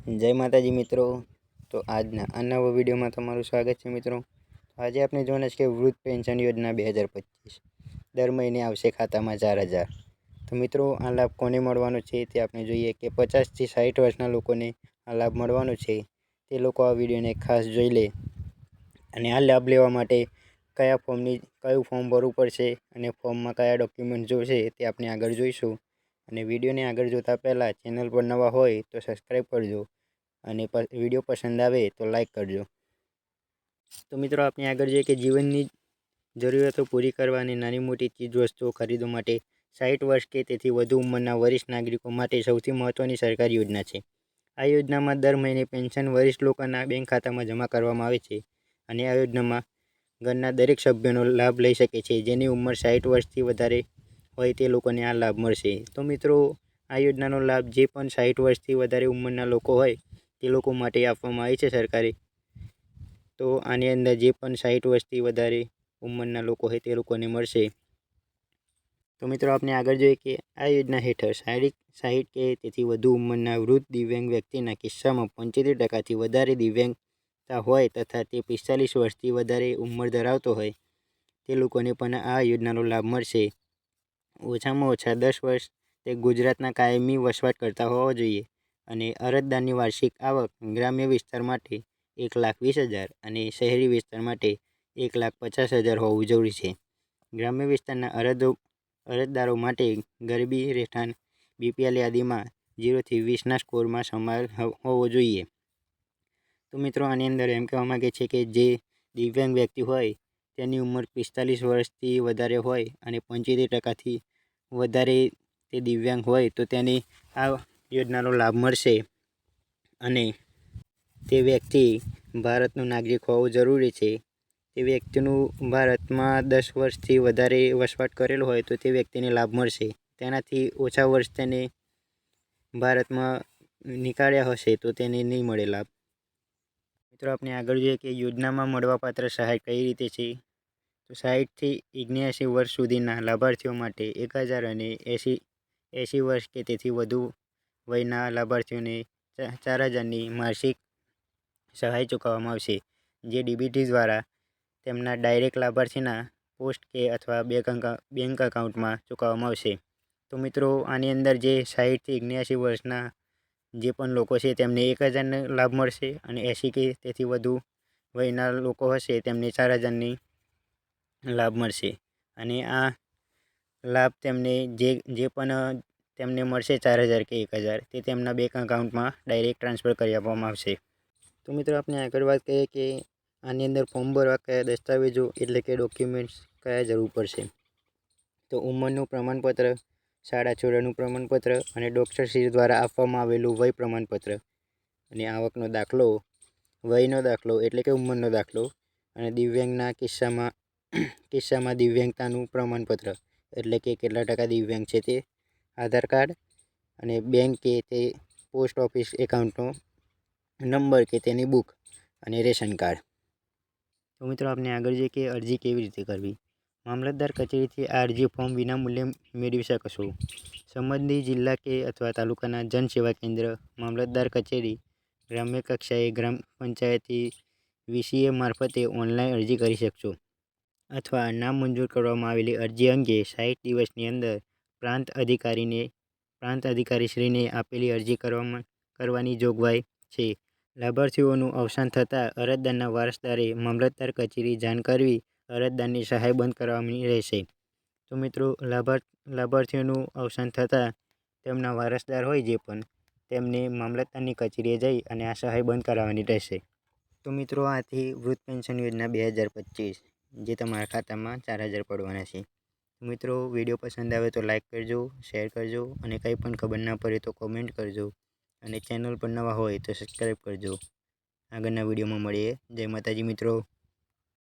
જય માતાજી મિત્રો। તો આજના આ નવા વિડીયોમાં તમારું સ્વાગત છે મિત્રો। આજે આપણે જોવાના છે કે વૃદ્ધ પેન્શન યોજના 2025 દર મહિને આવશે ખાતામાં 4000। તો મિત્રો આ લાભ કોને મળવાનો છે તે આપણે જોઈએ કે 50 થી 60 વર્ષના લોકોને આ લાભ મળવાનો છે। તે લોકો આ વિડીયોને ખાસ જોઈ લે અને આ લાભ લેવા માટે કયું ફોર્મ ભરવું પડશે અને ફોર્મમાં કયા ડોક્યુમેન્ટ જોઈશે તે આપણે આગળ જોઈશું। અને વિડીયોને આગળ જોતા પહેલાં ચેનલ પર નવા હોય તો સબસ્ક્રાઈબ કરજો અને વિડીયો પસંદ આવે તો લાઈક કરજો। તો મિત્રો આપણે આગળ જોઈએ કે જીવનની જરૂરિયાતો પૂરી કરવા અને નાની મોટી ચીજ વસ્તુઓ ખરીદવા માટે 60 વર્ષ કે તેથી વધુ ઉંમરના વરિષ્ઠ નાગરિકો માટે સૌથી મહત્ત્વની સરકારી યોજના છે। આ યોજનામાં દર મહિને પેન્શન વરિષ્ઠ લોકોના બેંક ખાતામાં જમા કરવામાં આવે છે અને આ યોજનામાં ઘરના દરેક સભ્યોનો લાભ લઈ શકે છે। જેની ઉંમર 60 વર્ષથી વધારે હોય તે લોકોને આ લાભ મળશે। તો મિત્રો આ યોજનાનો લાભ જે પણ 60 વર્ષથી વધારે ઉંમરના લોકો હોય તે લોકો માટે આપવામાં આવે છે સરકારે। તો આની અંદર જે પણ 60 વર્ષથી વધારે ઉંમરના લોકો હોય તે લોકોને મળશે। તો મિત્રો આપણે આગળ જોઈએ કે આ યોજના હેઠળ 60 કે તેથી વધુ ઉંમરના વૃદ્ધ દિવ્યાંગ વ્યક્તિના કિસ્સામાં 75% વધારે દિવ્યાંગતા હોય તથા તે 45 વર્ષથી વધારે ઉંમર ધરાવતો હોય તે લોકોને પણ આ યોજનાનો લાભ મળશે। ઓછામાં ઓછા 10 વર્ષ તે ગુજરાતના કાયમી વસવાટ કરતા હોવા જોઈએ અને અરજદારની વાર્ષિક આવક ગ્રામ્ય વિસ્તાર માટે 1,20,000 અને શહેરી વિસ્તાર માટે 1,50,000 હોવું જરૂરી છે। ગ્રામ્ય વિસ્તારના અરજદારો માટે ગરીબી રહેઠાણ BPL યાદીમાં 0 થી 20ના સ્કોરમાં સમાયેલ હોવો જોઈએ। તો મિત્રો આની અંદર એમ કહેવા માગે છે કે જે દિવ્યાંગ વ્યક્તિ હોય તેની ઉંમર 45 વર્ષથી વધારે હોય અને 75%થી વધારે તે દિવ્યાંગ હોય તો તેને આ યોજનાનો લાભ મળશે અને તે વ્યક્તિ ભારતનો નાગરિક હોવો જરૂરી છે। તે વ્યક્તિનું ભારતમાં 10 વર્ષથી વધારે વસવાટ કરેલો હોય તો તે વ્યક્તિને લાભ મળશે। તેનાથી ઓછા વર્ષ તેને ભારતમાં નીકાળ્યા હશે તો તેને નહીં મળે લાભ। મિત્રો આપણે આગળ જોઈએ કે યોજનામાં મળવાપાત્ર સહાય કઈ રીતે છે। તો 60 થી 79 વર્ષ સુધીના લાભાર્થીઓ માટે 1000 અને 80 વર્ષ કે તેથી વધુ વયના લાભાર્થીઓને 4000ની માસિક સહાય ચૂકવવામાં આવશે જે DBT દ્વારા તેમના ડાયરેક્ટ લાભાર્થીના પોસ્ટ કે અથવા બેંક એકાઉન્ટમાં ચૂકવવામાં આવશે। તો મિત્રો આની અંદર જે 60 થી 79 વર્ષના જે પણ લોકો છે તેમને 1000નો લાભ મળશે અને 80 કે તેથી વધુ વયના લોકો હશે તેમને 4000ની લાભ મળશે અને આ લાભ તેમને જે પણ તેમને મળશે 4000 કે 1000 તે તેમના બેંક એકાઉન્ટમાં ડાયરેક્ટ ટ્રાન્સફર કરી આપવામાં આવશે। તો મિત્રો આપણે આગળ વાત કરીએ કે આની અંદર ફોર્મ ભરવા કયા દસ્તાવેજો એટલે કે ડોક્યુમેન્ટ્સ કયા જરૂર પડશે। તો ઉંમરનું પ્રમાણપત્ર, શાળા છોડ્યાનું પ્રમાણપત્ર અને ડૉક્ટરશ્રી દ્વારા આપવામાં આવેલું વય પ્રમાણપત્ર અને આવકનો દાખલો, વયનો દાખલો એટલે કે ઉંમરનો દાખલો અને દિવ્યાંગના કિસ્સામાં દિવ્યાંગતાનું પ્રમાણપત્ર એટલે કે કેટલા ટકા દિવ્યાંગ છે તે, આધાર કાર્ડ અને બેંક કે તે પોસ્ટ ઓફિસ એકાઉન્ટનો નંબર કે તેની બુક અને રેશન કાર્ડ। તો મિત્રો આપણે આગળ જોઈએ કે અરજી કેવી રીતે કરવી। મામલતદાર કચેરીથી આ અરજી ફોર્મ વિનામૂલ્યે મેળવી શકશો। સંબંધિત જિલ્લા કે અથવા તાલુકાના જનસેવા કેન્દ્ર, મામલતદાર કચેરી, ગ્રામ્ય કક્ષાએ ગ્રામ પંચાયતી VCA મારફતે ઓનલાઈન અરજી કરી શકશો અથવા નામ મંજૂર કરવામાં આવેલી અરજી અંગે 60 દિવસની અંદર પ્રાંત અધિકારીશ્રીને આપેલી અરજી કરવાની જોગવાઈ છે। લાભાર્થીઓનું અવસાન થતાં અરજદારના વારસદારે મામલતદાર કચેરી જાણ કરવી અરજદારની સહાય બંધ કરાવવાની રહેશે। તો મિત્રો લાભાર્થીઓનું અવસાન થતાં તેમના વારસદાર હોય જે પણ તેમને મામલતદારની કચેરીએ જઈ અને આ સહાય બંધ કરાવવાની રહેશે। તો મિત્રો આથી વૃદ્ધ પેન્શન યોજના 2025 જે તમારા ખાતામાં 4000 પડવાના છે। મિત્રો વિડીયો પસંદ આવે તો લાઈક કરજો, શેર કરજો અને કંઈ પણ ખબર ના પડે તો કોમેન્ટ કરજો અને ચેનલ પર નવા હોય તો સબસ્ક્રાઈબ કરજો। આગળના વિડીયોમાં મળીએ। જય માતાજી મિત્રો।